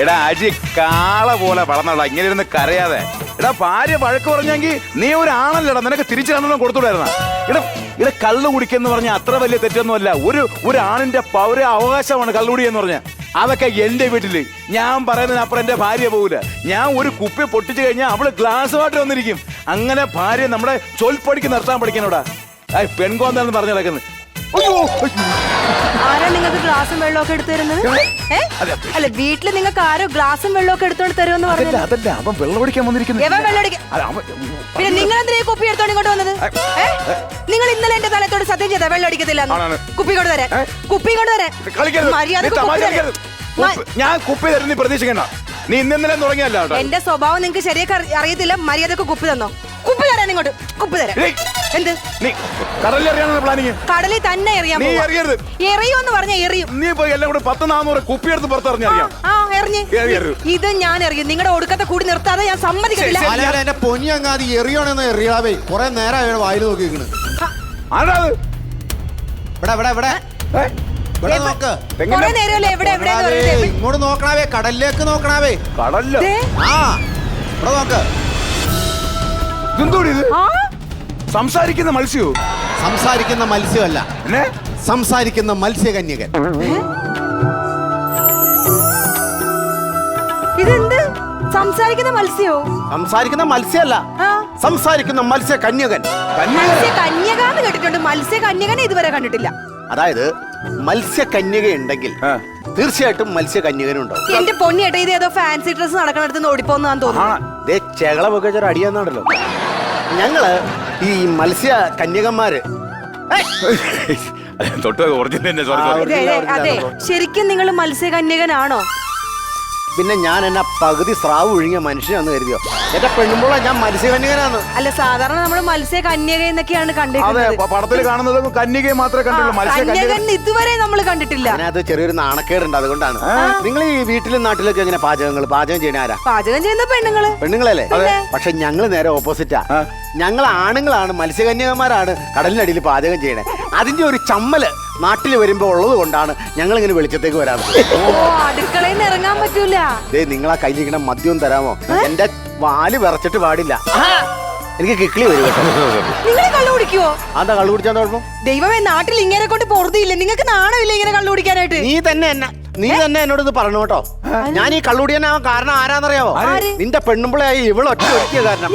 എടാ അജി കാള പോലെ വളർന്നടാ, ഇങ്ങനെ ഇരുന്ന് കരയാതെ. എടാ ഭാര്യ വഴക്ക് പറഞ്ഞെങ്കിൽ നീ ഒരു ആണല്ലടാ, നിനക്ക് തിരിച്ചു കാണണം കൊടുത്തുവിടായിരുന്ന. ഇവിടെ കള്ളു കുടിക്കെന്ന് പറഞ്ഞാൽ അത്ര വലിയ തെറ്റൊന്നുമല്ല. ഒരു ആണിന്റെ പൗര അവകാശമാണ് കള്ളുകുടി എന്ന് പറഞ്ഞാൽ. അതൊക്കെ എന്റെ വീട്ടില് ഞാൻ പറയുന്നതിനപ്പുറം എന്റെ ഭാര്യ പോകൂല. ഞാൻ ഒരു കുപ്പി പൊട്ടിച്ചു കഴിഞ്ഞാൽ അവള് ഗ്ലാസ്സുമായിട്ട് വന്നിരിക്കും. അങ്ങനെ ഭാര്യ നമ്മുടെ ചൊൽപ്പടിക്ക് നിർത്താൻ പഠിക്കണോടാ. പെൺകോന്താന്ന് പറഞ്ഞു നടക്കുന്നത്. ആരാ നിങ്ങൾക്ക് ഗ്ലാസും വെള്ളമൊക്കെ എടുത്തു തരുന്നത്? അല്ല, വീട്ടില് നിങ്ങൾക്ക് ആരോ ഗ്ലാസും വെള്ളമൊക്കെ എടുത്തോണ്ട് തരുമെന്ന് പറഞ്ഞത്? അതല്ല, അവൻ വെള്ളം ഒടിക്കാൻ വന്നിരിക്കുന്നത്. പിന്നെ നിങ്ങൾ എന്തിനാ ഈ കുപ്പി എടുത്തോണ്ട് ഇങ്ങോട്ട് വന്നത്? നിങ്ങൾ ഇന്നലെ എന്റെ തലത്തോട് സത്യം ചെയ്താ വെള്ളം അടിക്കത്തില്ല. കുപ്പി കൊണ്ട് തരാൻ, കുപ്പി കൊണ്ട് തരാൻ. ഞാൻ കുപ്പി തരുന്ന പ്രതീക്ഷിക്കണ്ട. നീ ഇന്നലെ തുടങ്ങിയല്ല. എന്റെ സ്വഭാവം നിങ്ങൾക്ക് ശരിയൊക്കെ അറിയത്തില്ല. മര്യാദക്ക് കുപ്പി തന്നോ? കുപ്പി തരാൻ ഇങ്ങോട്ട്, കുപ്പി തരാൻ. എന്ത് കടലിൽ പ്ലാനിങ്? കടലിൽ തന്നെ എറിയാൻ. എറിയോന്ന് പറഞ്ഞ എറിയും. നീ പോയി എല്ലാം കൂടെ 10-400 കുപ്പി എടുത്ത് പുറത്തിറങ്ങിയറിയാം. ഇത് ഞാൻ എറിയും. നിങ്ങളുടെ ഒടുക്കത്തെ കൂടി നിർത്താതെ ഞാൻ സമ്മതിക്കത്തില്ല. എന്റെ പൊന്നി അങ്ങാതി എറിയണെന്ന് എറിയാവേ. കുറെ നേരം വായിൽ നോക്കിയിരിക്കണ്. ഇങ്ങോട്ട് നോക്കണാവേ, കടലിലേക്ക് നോക്കണാവേ. കടലില് ഇവിടെ നോക്ക്. എന്തോടി ഇത്? സംസാരിക്കുന്ന മത്സ്യോ? സംസാരിക്കുന്ന മത്സ്യമല്ല, സംസാരിക്കുന്ന മത്സ്യകന്യകൻ. ഇതെന്ത് സംസാരിക്കുന്ന മത്സ്യോ? സംസാരിക്കുന്ന മത്സ്യമല്ല, സംസാരിക്കുന്ന മത്സ്യകന്യകൻ. കന്യകാന്ന് കേട്ടിട്ടുണ്ട്, മത്സ്യകന്യകനെ ഇതുവരെ കണ്ടിട്ടില്ല. അതായത് മത്സ്യകന്യക ഉണ്ടെങ്കിൽ തീർച്ചയായിട്ടും മത്സ്യകന്യകനുണ്ടാവും. എന്റെ പൊന്നിയേട്ടാ, ഇത് ഏതോ ഫാൻസി ഡ്രസ് നടക്കണടുത്ത് ഓടിപ്പോന്ന് തോന്നുന്നു. ചെകള പൊക്കെ അടിയാന്നാണല്ലോ. ഞങ്ങള് ഈ മത്സ്യ കന്യകന്മാര്. അതെ, ശരിക്കും നിങ്ങൾ മത്സ്യകന്യകനാണോ? പിന്നെ ഞാൻ എന്നാ പകുതി സ്രാവ് ഒഴുങ്ങിയ മനുഷ്യനാന്ന് കരുതിയോ? എന്റെ പെണ്ണുമ്പോളാ ഞാൻ മത്സ്യകന്യകനാണ്. അല്ല, സാധാരണ നമ്മൾ മത്സ്യകന്യക എന്നൊക്കെയാണ് കണ്ടിട്ടുള്ളത്. പടത്തിൽ കാണുന്നത് കന്യകയെ മാത്രമേ കണ്ടുള്ളൂ. മത്സ്യകന്യകൻ ഇതുവരെ നമ്മൾ കണ്ടിട്ടില്ല. അത് ചെറിയൊരു നാണക്കേടുണ്ട്, അതുകൊണ്ടാണ്. നിങ്ങൾ ഈ വീട്ടിലും നാട്ടിലൊക്കെ എങ്ങനെ പാചകം ചെയ്യണ ആരാ? പാചകം ചെയ്യുന്ന പെണ്ണുങ്ങളല്ലേ? പക്ഷെ ഞങ്ങള് നേരെ ഓപ്പോസിറ്റാ. ഞങ്ങൾ ആണുങ്ങളാണ്, മത്സ്യകന്യകന്മാരാണ് കടലിനടിയിൽ പാചകം ചെയ്യണേ. അതിന്റെ ഒരു ചമ്മല് നാട്ടിൽ വരുമ്പോ ഉള്ളത് കൊണ്ടാണ് ഞങ്ങൾ ഇങ്ങനെ വെളിച്ചത്തേക്ക് വരാറ്. അടുക്കളയിൽ നിന്ന് ഇറങ്ങാൻ പറ്റൂല. നിങ്ങളാ കയ്യിലിരിക്കണ മദ്യം തരാമോ? എന്റെ വാല് വിറച്ചിട്ട് പാടില്ല, എനിക്ക് കിക്കിളി വരും കേട്ടോ. നിങ്ങൾ കള്ളു കുടിക്കുവോ? അതാ കള്ളു കുടിച്ചാൽ കുഴപ്പം? ദൈവമേ, നാട്ടിൽ ഇങ്ങനെ കൊണ്ട് പൊറുതിയില്ല. നിങ്ങൾക്ക് നാണമില്ല ഇങ്ങനെ കള്ളു കുടിക്കാനായിട്ട്? നീ തന്നെ എന്നോട് ഇത് പറഞ്ഞു കേട്ടോ. ഞാൻ ഈ കള്ളുടിയനാവാൻ കാരണം ആരാന്നറിയാവോ? നിന്റെ പെണ്ണുമ്പിളായി ഇവളൊറ്റ കാരണം.